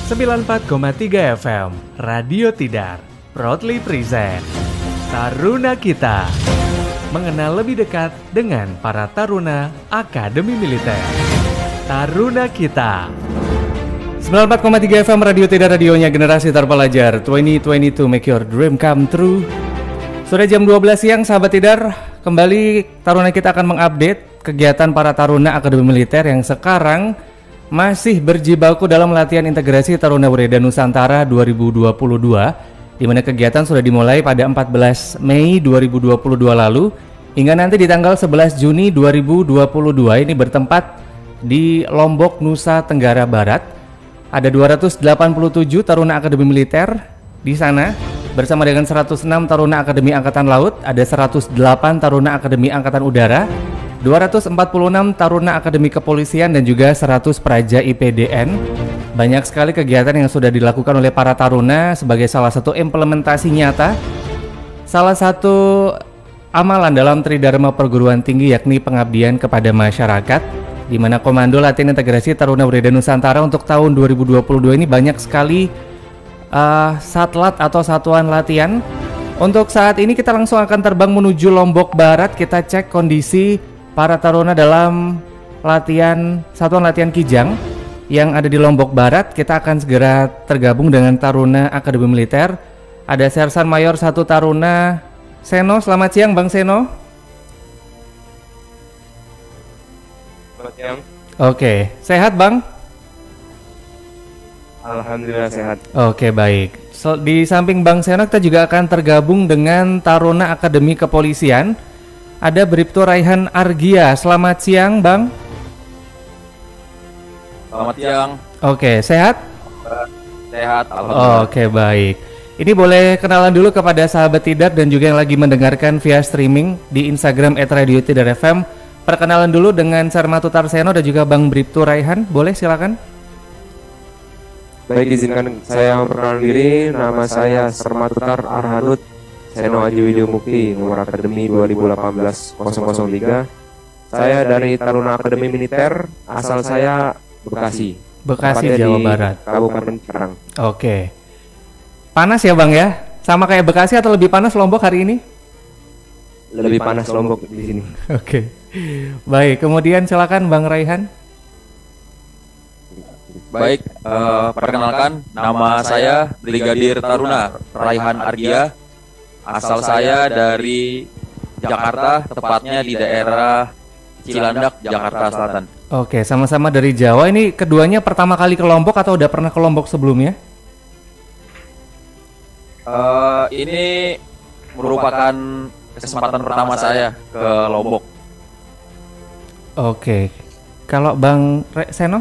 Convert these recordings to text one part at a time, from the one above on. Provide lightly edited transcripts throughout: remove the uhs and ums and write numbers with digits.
94,3 FM Radio Tidar proudly present Taruna Kita, mengenal lebih dekat dengan para taruna Akademi Militer. Taruna Kita 94,3 FM Radio Tidar, radionya generasi terpelajar. 2022 make your dream come true. Sudah jam 12 siang sahabat Tidar. Kembali Taruna Kita akan mengupdate kegiatan para taruna Akademi Militer yang sekarang masih berjibaku dalam latihan integrasi Taruna Wireda Nusantara 2022, di mana kegiatan sudah dimulai pada 14 Mei 2022 lalu hingga nanti di tanggal 11 Juni 2022. Ini bertempat di Lombok, Nusa Tenggara Barat. Ada 287 taruna Akademi Militer di sana bersama dengan 106 taruna Akademi Angkatan Laut, ada 108 taruna Akademi Angkatan Udara, 246 taruna Akademi Kepolisian dan juga 100 praja IPDN. Banyak sekali kegiatan yang sudah dilakukan oleh para taruna sebagai salah satu implementasi nyata salah satu amalan dalam Tridharma Perguruan Tinggi, yakni pengabdian kepada masyarakat, di mana Komando Latihan Integrasi Taruna Wireda Nusantara untuk tahun 2022 ini banyak sekali satlat atau satuan latihan. Untuk saat ini kita langsung akan terbang menuju Lombok Barat. Kita cek kondisi para taruna dalam satuan latihan Kijang yang ada di Lombok Barat. Kita akan segera tergabung dengan taruna Akademi Militer. Ada Sersan Mayor 1 Taruna Seno. Selamat siang Bang Seno. Selamat siang. Oke, sehat Bang? Alhamdulillah sehat. Oke, baik. Di samping Bang Seno, kita juga akan tergabung dengan Taruna Akademi Kepolisian. Ada Bribtu Raihan Argia. Selamat siang, Bang. Selamat siang. Oke, sehat? Sehat, alhamdulillah. Oke, baik. Ini boleh kenalan dulu kepada sahabat Tidar dan juga yang lagi mendengarkan via streaming di Instagram @radiotidar_fm. Perkenalan dulu dengan Sarmatu Tarseno dan juga Bang Bribtu Raihan. Boleh, silakan. Baik, izinkan saya memperkenalkan diri. Nama saya Sarmatutar Arhanud Seno Aji Widyo Mukti, nomor Akademi 2018-003. Saya dari Taruna Akademi Militer, asal saya Bekasi. Bekasi, Tepatnya Jawa di Barat. Kabupaten Serang. Oke. Panas ya Bang ya? Sama kayak Bekasi atau lebih panas Lombok hari ini? Lebih panas Lombok di sini. Oke. Baik, kemudian silakan Bang Raihan. Baik, perkenalkan, nama saya Brigadir Taruna Raihan Argia. Asal saya dari Jakarta, tepatnya di daerah Cilandak, Jakarta Selatan. Oke, sama-sama dari Jawa. Ini keduanya pertama kali ke Lombok atau udah pernah ke Lombok sebelumnya? Ini merupakan kesempatan pertama saya ke Lombok. Oke. Kalau Bang Seno?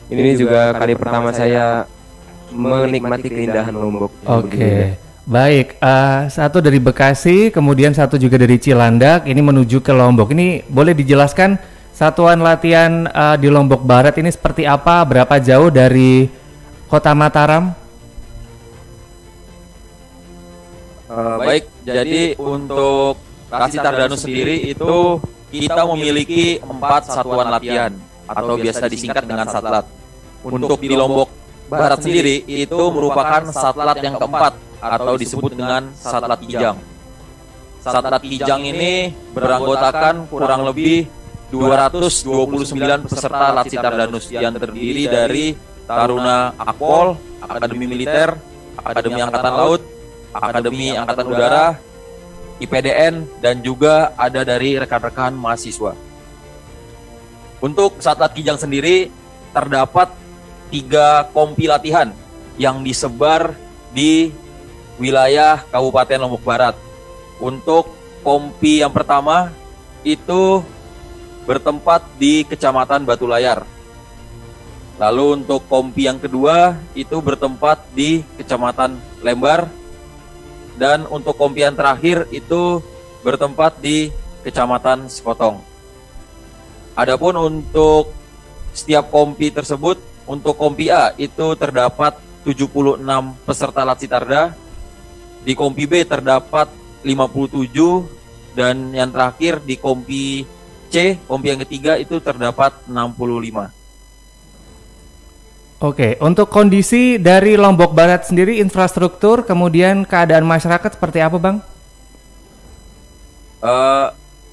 Ini juga kali pertama saya menikmati keindahan Lombok. Oke. Baik, satu dari Bekasi, kemudian satu juga dari Cilandak, ini menuju ke Lombok. Ini boleh dijelaskan satuan latihan di Lombok Barat ini seperti apa? Berapa jauh dari Kota Mataram? Baik, jadi untuk Kasih Tardanus sendiri itu kita memiliki 4 satuan latihan atau biasa disingkat dengan satlat. Untuk di Lombok Barat sendiri itu merupakan satlat yang keempat atau disebut dengan satlat Kijang. Satlat Kijang ini beranggotakan kurang lebih 229 peserta Latsi Tardanus yang terdiri dari Taruna Akpol, Akademi Militer, Akademi Angkatan Laut, Akademi Angkatan Udara, IPDN, dan juga ada dari rekan-rekan mahasiswa. Untuk Satlat Kijang sendiri terdapat 3 kompi latihan yang disebar di wilayah Kabupaten Lombok Barat. Untuk kompi yang pertama itu bertempat di Kecamatan Batu Layar. Lalu untuk kompi yang kedua itu bertempat di Kecamatan Lembar. Dan untuk kompi yang terakhir itu bertempat di Kecamatan Sekotong. Adapun untuk setiap kompi tersebut, untuk kompi A itu terdapat 76 peserta Latsitarda, di kompi B terdapat 57, dan yang terakhir di kompi C, kompi yang ketiga itu terdapat 65. Oke, untuk kondisi dari Lombok Barat sendiri, infrastruktur, kemudian keadaan masyarakat seperti apa, Bang?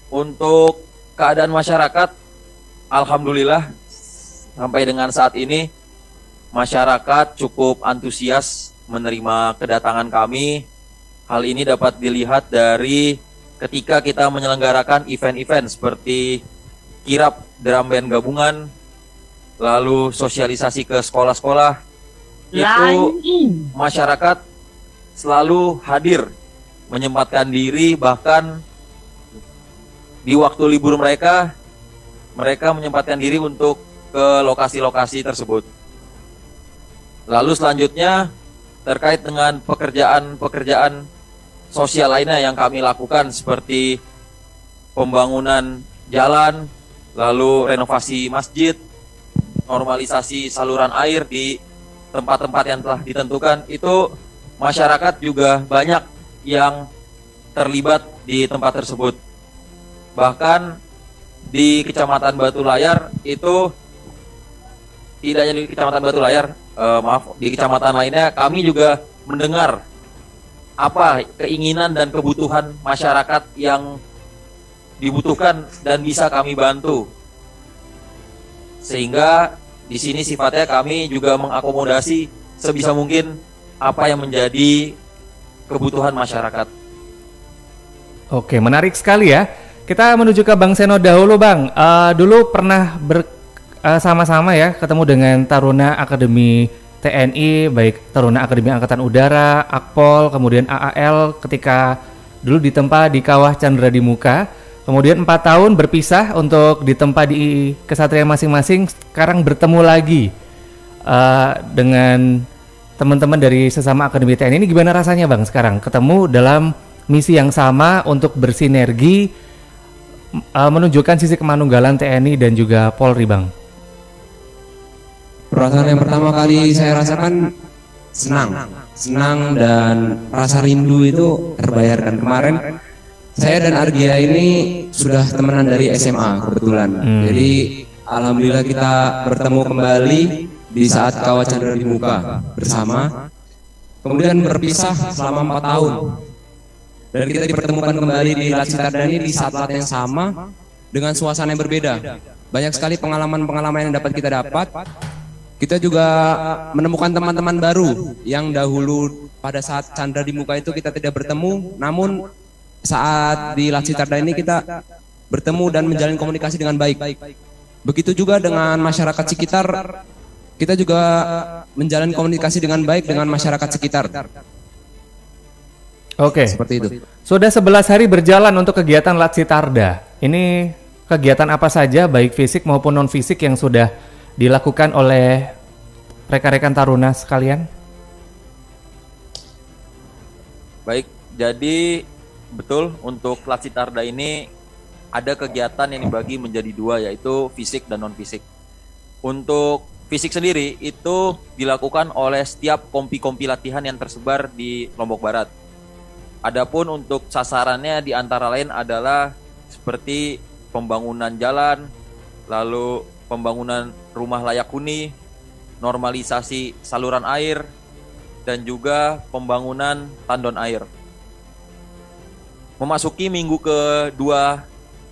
Untuk keadaan masyarakat, alhamdulillah sampai dengan saat ini masyarakat cukup antusias menerima kedatangan kami. Hal ini dapat dilihat dari ketika kita menyelenggarakan event-event seperti kirap drum band gabungan, lalu sosialisasi ke sekolah-sekolah, itu masyarakat selalu hadir, menyempatkan diri, bahkan di waktu libur mereka menyempatkan diri untuk ke lokasi-lokasi tersebut. Lalu selanjutnya terkait dengan pekerjaan sosial lainnya yang kami lakukan seperti pembangunan jalan, lalu renovasi masjid, normalisasi saluran air di tempat-tempat yang telah ditentukan, itu masyarakat juga banyak yang terlibat di tempat tersebut. Bahkan di Kecamatan Batu Layar itu, tidak hanya di Kecamatan Batu Layar, di kecamatan lainnya kami juga mendengar apa keinginan dan kebutuhan masyarakat yang dibutuhkan dan bisa kami bantu. Sehingga di sini sifatnya kami juga mengakomodasi sebisa mungkin apa yang menjadi kebutuhan masyarakat. Oke, menarik sekali ya. Kita menuju ke Bang Seno dahulu, Bang. Dulu pernah sama-sama ya ketemu dengan Taruna Akademi TNI, baik Taruna Akademi Angkatan Udara, Akpol, kemudian AAL ketika dulu ditempa di Kawah Chandra di Muka. Kemudian 4 tahun berpisah untuk ditempa di kesatria masing-masing. Sekarang bertemu lagi dengan teman-teman dari sesama Akademi TNI. Ini gimana rasanya, Bang, sekarang ketemu dalam misi yang sama untuk bersinergi menunjukkan sisi kemanunggalan TNI dan juga Polri, Bang? Perasaan yang pertama kali saya rasakan senang dan rasa rindu itu terbayarkan. Kemarin saya dan Argia ini sudah temenan dari SMA kebetulan. Jadi alhamdulillah kita bertemu kembali di saat Kawah Chandra di Muka bersama. Kemudian berpisah selama 4 tahun. Dan kita dipertemukan kembali di Latsitardani di saat yang sama dengan suasana yang berbeda. Banyak sekali pengalaman-pengalaman yang dapat kita dapat. Kita juga menemukan teman-teman baru yang dahulu pada saat Chandra di Muka itu kita tidak bertemu, namun saat di Latsitardani kita bertemu dan menjalin komunikasi dengan baik. Begitu juga dengan masyarakat sekitar, kita juga menjalin komunikasi dengan baik dengan masyarakat sekitar. Oke, seperti itu. Sudah 11 hari berjalan untuk kegiatan Latsitarda. Ini kegiatan apa saja, baik fisik maupun non-fisik yang sudah dilakukan oleh rekan-rekan Taruna sekalian? Baik, jadi betul untuk Latsitarda ini ada kegiatan yang dibagi menjadi 2, yaitu fisik dan non-fisik. Untuk fisik sendiri itu dilakukan oleh setiap kompi-kompi latihan yang tersebar di Lombok Barat. Adapun untuk sasarannya di antara lain adalah seperti pembangunan jalan, lalu pembangunan rumah layak huni, normalisasi saluran air, dan juga pembangunan tandon air. Memasuki minggu kedua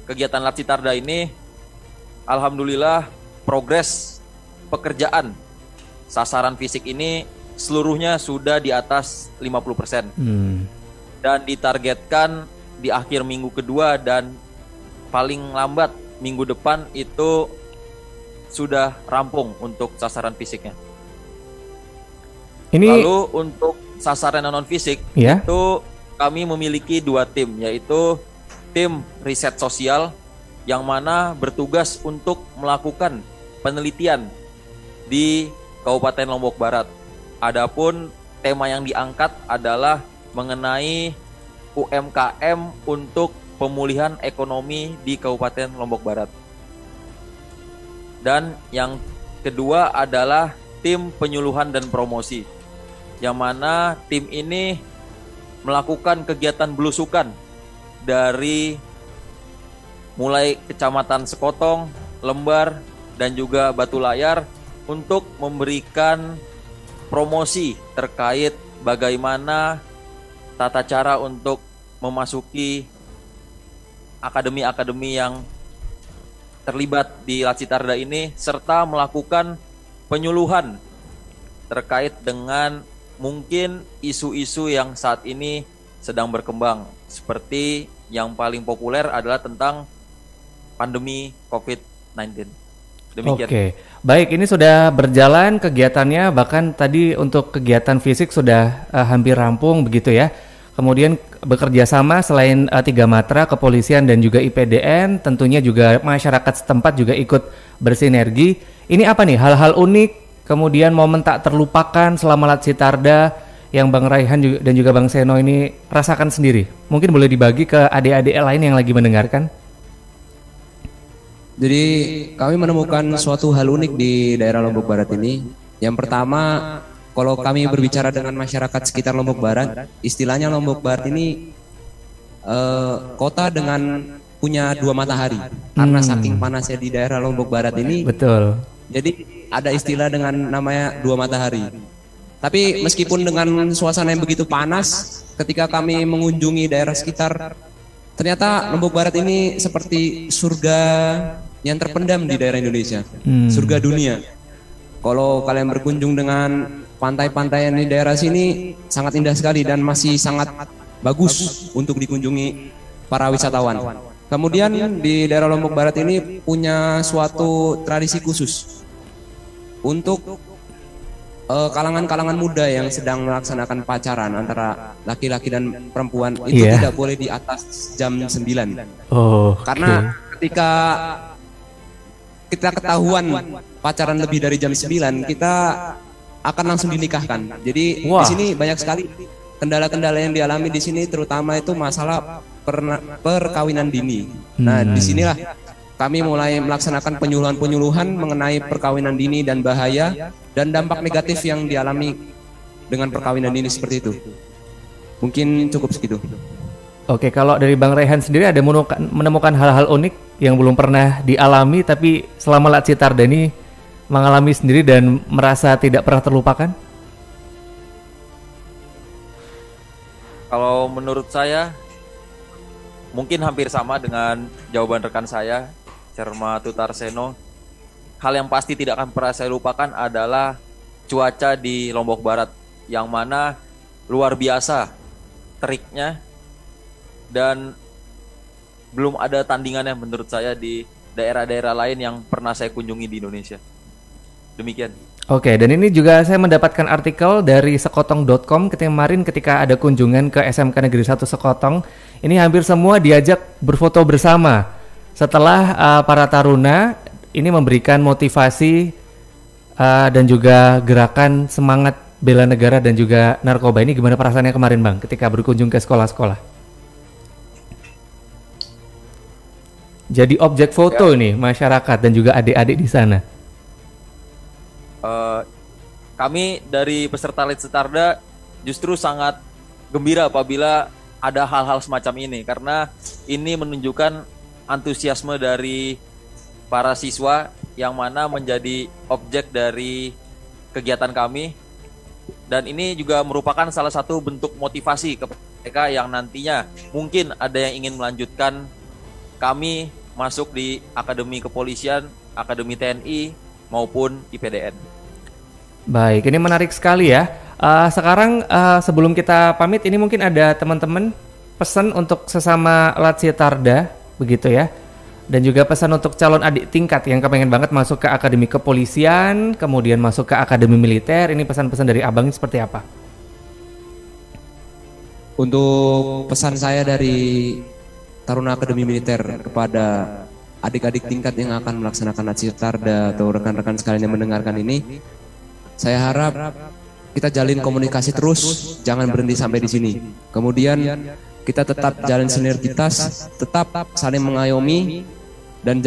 kegiatan Latsitarda ini, alhamdulillah progres pekerjaan sasaran fisik ini seluruhnya sudah di atas 50%. Dan ditargetkan di akhir minggu kedua dan paling lambat minggu depan itu sudah rampung untuk sasaran fisiknya. Lalu untuk sasaran non fisik itu kami memiliki 2 tim, yaitu tim riset sosial yang mana bertugas untuk melakukan penelitian di Kabupaten Lombok Barat. Adapun tema yang diangkat adalah mengenai UMKM untuk pemulihan ekonomi di Kabupaten Lombok Barat. Dan yang kedua adalah tim penyuluhan dan promosi, yang mana tim ini melakukan kegiatan belusukan dari mulai Kecamatan Sekotong, Lembar, dan juga Batu Layar untuk memberikan promosi terkait bagaimana tata cara untuk memasuki akademi-akademi yang terlibat di Latsitarda ini, serta melakukan penyuluhan terkait dengan mungkin isu-isu yang saat ini sedang berkembang, seperti yang paling populer adalah tentang pandemi COVID-19. Demikian. Oke, baik, ini sudah berjalan kegiatannya, bahkan tadi untuk kegiatan fisik sudah hampir rampung begitu ya. Kemudian bekerja sama selain 3 matra, kepolisian dan juga IPDN, tentunya juga masyarakat setempat juga ikut bersinergi. Ini apa nih hal-hal unik, kemudian momen tak terlupakan selama Latsitarda yang Bang Raihan dan juga Bang Seno ini rasakan sendiri? Mungkin boleh dibagi ke adik-adik lain yang lagi mendengarkan. Jadi kami menemukan suatu hal unik di daerah Lombok Barat ini. Yang pertama, kalau kami berbicara dengan masyarakat sekitar Lombok Barat, istilahnya Lombok Barat ini kota dengan punya 2 matahari. Karena saking panasnya di daerah Lombok Barat ini. Betul. Jadi ada istilah dengan namanya 2 matahari. Tapi meskipun dengan suasana yang begitu panas, ketika kami mengunjungi daerah sekitar, ternyata Lombok Barat ini seperti surga yang terpendam di daerah Indonesia, surga dunia. Kalau kalian berkunjung dengan pantai-pantai yang di daerah sini, sangat indah sekali dan masih sangat bagus untuk dikunjungi para wisatawan. Kemudian di daerah Lombok Barat ini punya suatu tradisi khusus untuk kalangan-kalangan muda yang sedang melaksanakan pacaran antara laki-laki dan perempuan itu tidak boleh di atas jam 9. Karena ketika kita ketahuan pacaran lebih dari jam 9, kita akan langsung dinikahkan. Jadi di sini banyak sekali kendala-kendala yang dialami di sini, terutama itu masalah perkawinan dini. Nah, disinilah kami mulai melaksanakan penyuluhan-penyuluhan mengenai perkawinan dini dan bahaya dan dampak negatif yang dialami dengan perkawinan dini seperti itu. Mungkin cukup segitu. Oke, kalau dari Bang Raihan sendiri ada menemukan hal-hal unik yang belum pernah dialami tapi selama Latsitarda ini mengalami sendiri dan merasa tidak pernah terlupakan? Kalau menurut saya mungkin hampir sama dengan jawaban rekan saya, Cerma Tutarseno. Hal yang pasti tidak akan pernah saya lupakan adalah cuaca di Lombok Barat, yang mana luar biasa teriknya dan belum ada tandingannya menurut saya di daerah-daerah lain yang pernah saya kunjungi di Indonesia. Demikian. Oke, dan ini juga saya mendapatkan artikel dari sekotong.com kemarin ketika ada kunjungan ke SMK Negeri 1 Sekotong. Ini hampir semua diajak berfoto bersama setelah para taruna ini memberikan motivasi dan juga gerakan semangat bela negara dan juga narkoba. Ini gimana perasaannya kemarin Bang ketika berkunjung ke sekolah-sekolah? Jadi objek foto ini masyarakat dan juga adik-adik di sana. Kami dari peserta Latsitarda justru sangat gembira apabila ada hal-hal semacam ini, karena ini menunjukkan antusiasme dari para siswa yang mana menjadi objek dari kegiatan kami, dan ini juga merupakan salah satu bentuk motivasi kepada mereka yang nantinya mungkin ada yang ingin melanjutkan kami masuk di Akademi Kepolisian, Akademi TNI maupun IPDN. Baik, ini menarik sekali ya. Sekarang sebelum kita pamit, ini mungkin ada teman-teman pesan untuk sesama Latsitarda, begitu ya. Dan juga pesan untuk calon adik tingkat yang kepengen banget masuk ke Akademi Kepolisian, kemudian masuk ke Akademi Militer. Ini pesan-pesan dari Abang seperti apa? Untuk pesan saya dari Taruna Akademi Militer kepada adik-adik tingkat yang akan melaksanakan Latsitarda atau rekan-rekan sekalian yang mendengarkan ini, saya harap kita jalin komunikasi terus, jangan berhenti sampai di sini. Kemudian kita tetap jalin sinergitas, tetap saling mengayomi dan